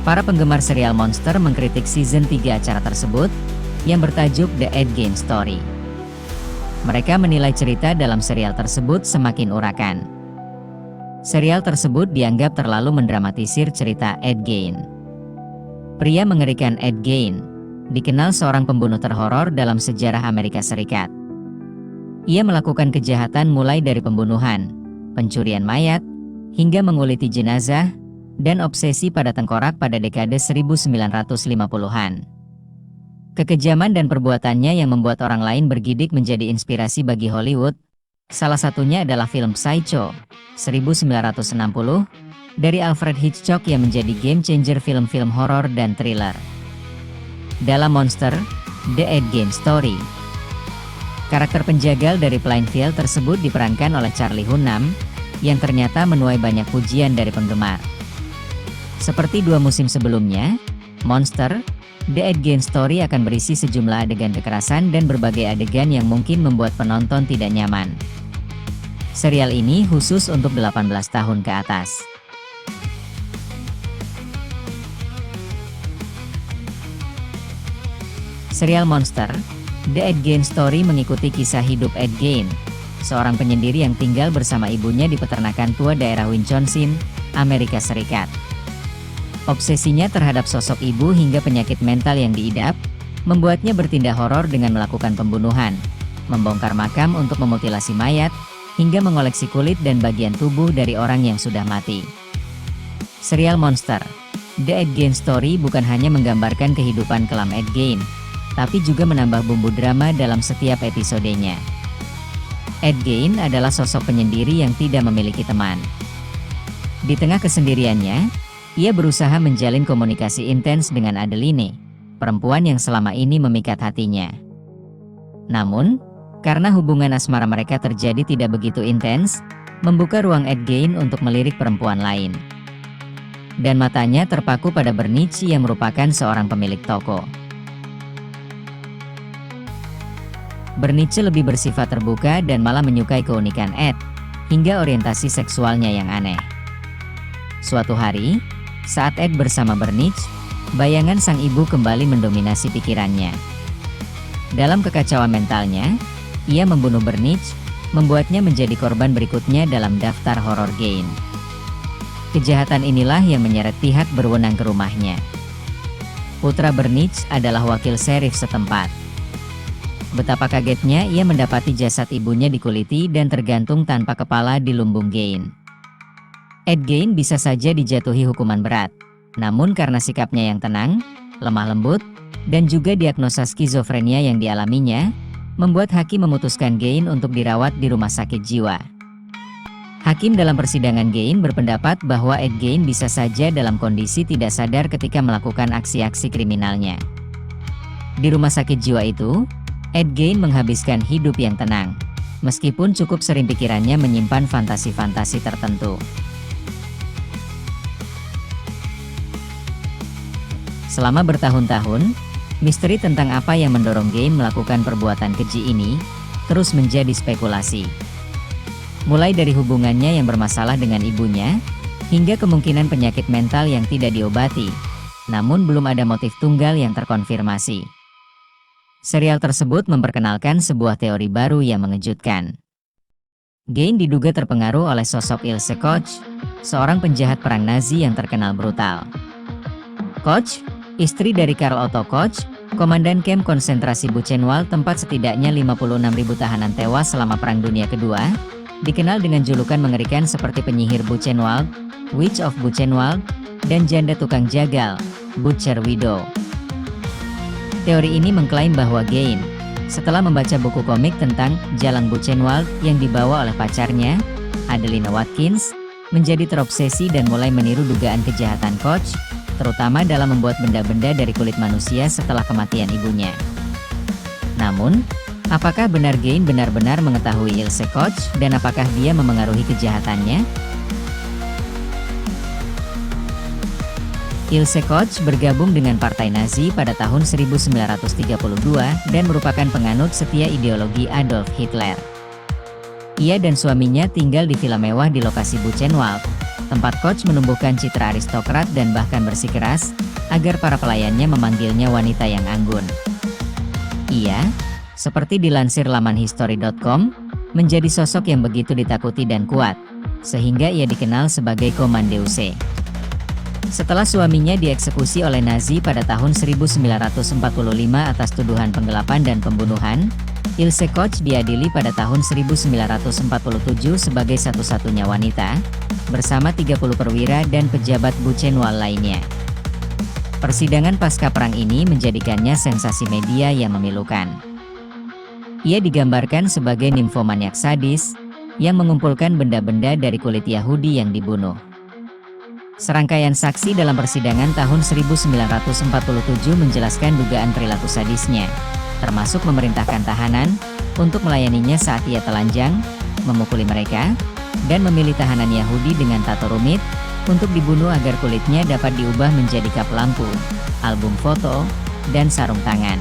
Para penggemar serial Monster mengkritik season 3 acara tersebut, yang bertajuk The Ed Gein Story. Mereka menilai cerita dalam serial tersebut semakin urakan. Serial tersebut dianggap terlalu mendramatisir cerita Ed Gein. Pria mengerikan Ed Gein dikenal seorang pembunuh terhoror dalam sejarah Amerika Serikat. Ia melakukan kejahatan mulai dari pembunuhan, pencurian mayat, hingga menguliti jenazah, dan obsesi pada tengkorak pada dekade 1950-an. Kekejaman dan perbuatannya yang membuat orang lain bergidik menjadi inspirasi bagi Hollywood. Salah satunya adalah film Psycho, 1960, dari Alfred Hitchcock yang menjadi game changer film-film horor dan thriller. Dalam Monster, The Ed Gein Story, karakter penjagal dari Plainfield tersebut diperankan oleh Charlie Hunnam, yang ternyata menuai banyak pujian dari penggemar. Seperti 2 musim sebelumnya, Monster, The Ed Gein Story akan berisi sejumlah adegan kekerasan dan berbagai adegan yang mungkin membuat penonton tidak nyaman. Serial ini khusus untuk 18 tahun ke atas. Serial Monster, The Ed Gein Story mengikuti kisah hidup Ed Gein, seorang penyendiri yang tinggal bersama ibunya di peternakan tua daerah Wisconsin, Amerika Serikat. Obsesinya terhadap sosok ibu hingga penyakit mental yang diidap, membuatnya bertindak horor dengan melakukan pembunuhan, membongkar makam untuk memutilasi mayat, hingga mengoleksi kulit dan bagian tubuh dari orang yang sudah mati. Serial Monster, The Ed Gein Story bukan hanya menggambarkan kehidupan kelam Ed Gein, tapi juga menambah bumbu drama dalam setiap episodenya. Ed Gein adalah sosok penyendiri yang tidak memiliki teman. Di tengah kesendiriannya, ia berusaha menjalin komunikasi intens dengan Adeline, perempuan yang selama ini memikat hatinya. Namun, karena hubungan asmara mereka terjadi tidak begitu intens, membuka ruang Ed Gein untuk melirik perempuan lain. Dan matanya terpaku pada Bernice yang merupakan seorang pemilik toko. Bernice lebih bersifat terbuka dan malah menyukai keunikan Ed, hingga orientasi seksualnya yang aneh. Suatu hari, saat Ed bersama Bernice, bayangan sang ibu kembali mendominasi pikirannya. Dalam kekacauan mentalnya, ia membunuh Bernice, membuatnya menjadi korban berikutnya dalam daftar horor Gein. Kejahatan inilah yang menyeret pihak berwenang ke rumahnya. Putra Bernice adalah wakil serif setempat. Betapa kagetnya ia mendapati jasad ibunya dikuliti dan tergantung tanpa kepala di lumbung Gein. Ed Gein bisa saja dijatuhi hukuman berat, namun karena sikapnya yang tenang, lemah lembut, dan juga diagnosa skizofrenia yang dialaminya, membuat hakim memutuskan Gein untuk dirawat di rumah sakit jiwa. Hakim dalam persidangan Gein berpendapat bahwa Ed Gein bisa saja dalam kondisi tidak sadar ketika melakukan aksi-aksi kriminalnya. Di rumah sakit jiwa itu, Ed Gein menghabiskan hidup yang tenang, meskipun cukup sering pikirannya menyimpan fantasi-fantasi tertentu. Selama bertahun-tahun, misteri tentang apa yang mendorong Gein melakukan perbuatan keji ini terus menjadi spekulasi. Mulai dari hubungannya yang bermasalah dengan ibunya, hingga kemungkinan penyakit mental yang tidak diobati, namun belum ada motif tunggal yang terkonfirmasi. Serial tersebut memperkenalkan sebuah teori baru yang mengejutkan. Gein diduga terpengaruh oleh sosok Ilse Koch, seorang penjahat perang Nazi yang terkenal brutal. Koch, istri dari Karl Otto Koch, komandan kamp konsentrasi Buchenwald tempat setidaknya 56.000 tahanan tewas selama Perang Dunia Kedua, dikenal dengan julukan mengerikan seperti penyihir Buchenwald, Witch of Buchenwald, dan janda tukang jagal, Butcher Widow. Teori ini mengklaim bahwa Gein, setelah membaca buku komik tentang Jalan Buchenwald yang dibawa oleh pacarnya, Adelina Watkins, menjadi terobsesi dan mulai meniru dugaan kejahatan Koch, terutama dalam membuat benda-benda dari kulit manusia setelah kematian ibunya. Namun, apakah benar Gein benar-benar mengetahui Ilse Koch dan apakah dia memengaruhi kejahatannya? Ilse Koch bergabung dengan Partai Nazi pada tahun 1932 dan merupakan penganut setia ideologi Adolf Hitler. Ia dan suaminya tinggal di villa mewah di lokasi Buchenwald, Tempat Coach menumbuhkan citra aristokrat dan bahkan bersikeras, agar para pelayannya memanggilnya wanita yang anggun. Ia, seperti dilansir laman history.com, menjadi sosok yang begitu ditakuti dan kuat, sehingga ia dikenal sebagai Kommandeuse. Setelah suaminya dieksekusi oleh Nazi pada tahun 1945 atas tuduhan penggelapan dan pembunuhan, Ilse Koch diadili pada tahun 1947 sebagai satu-satunya wanita, bersama 30 perwira dan pejabat Buchenwald lainnya. Persidangan pasca perang ini menjadikannya sensasi media yang memilukan. Ia digambarkan sebagai nimfomaniak sadis, yang mengumpulkan benda-benda dari kulit Yahudi yang dibunuh. Serangkaian saksi dalam persidangan tahun 1947 menjelaskan dugaan perilaku sadisnya, termasuk memerintahkan tahanan untuk melayaninya saat ia telanjang, memukuli mereka, dan memilih tahanan Yahudi dengan tato rumit untuk dibunuh agar kulitnya dapat diubah menjadi kap lampu, album foto, dan sarung tangan.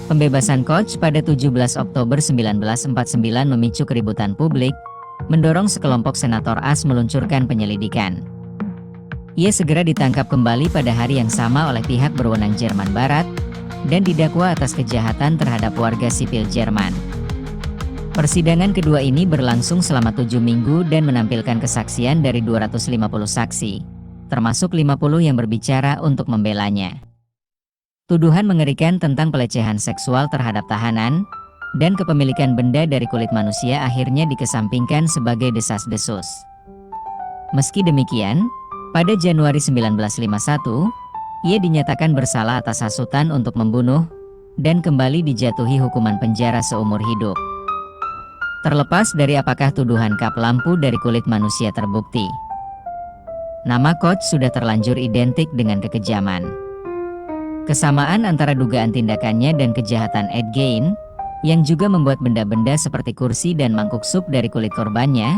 Pembebasan Koch pada 17 Oktober 1949 memicu keributan publik, mendorong sekelompok senator AS meluncurkan penyelidikan. Ia segera ditangkap kembali pada hari yang sama oleh pihak berwenang Jerman Barat, dan didakwa atas kejahatan terhadap warga sipil Jerman. Persidangan kedua ini berlangsung selama 7 minggu dan menampilkan kesaksian dari 250 saksi, termasuk 50 yang berbicara untuk membelanya. Tuduhan mengerikan tentang pelecehan seksual terhadap tahanan, dan kepemilikan benda dari kulit manusia akhirnya dikesampingkan sebagai desas-desus. Meski demikian, pada Januari 1951, ia dinyatakan bersalah atas hasutan untuk membunuh, dan kembali dijatuhi hukuman penjara seumur hidup. Terlepas dari apakah tuduhan kap lampu dari kulit manusia terbukti, nama Koch sudah terlanjur identik dengan kekejaman. Kesamaan antara dugaan tindakannya dan kejahatan Ed Gein, yang juga membuat benda-benda seperti kursi dan mangkuk sup dari kulit korbannya,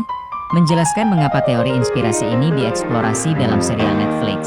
menjelaskan mengapa teori inspirasi ini dieksplorasi dalam serial Netflix.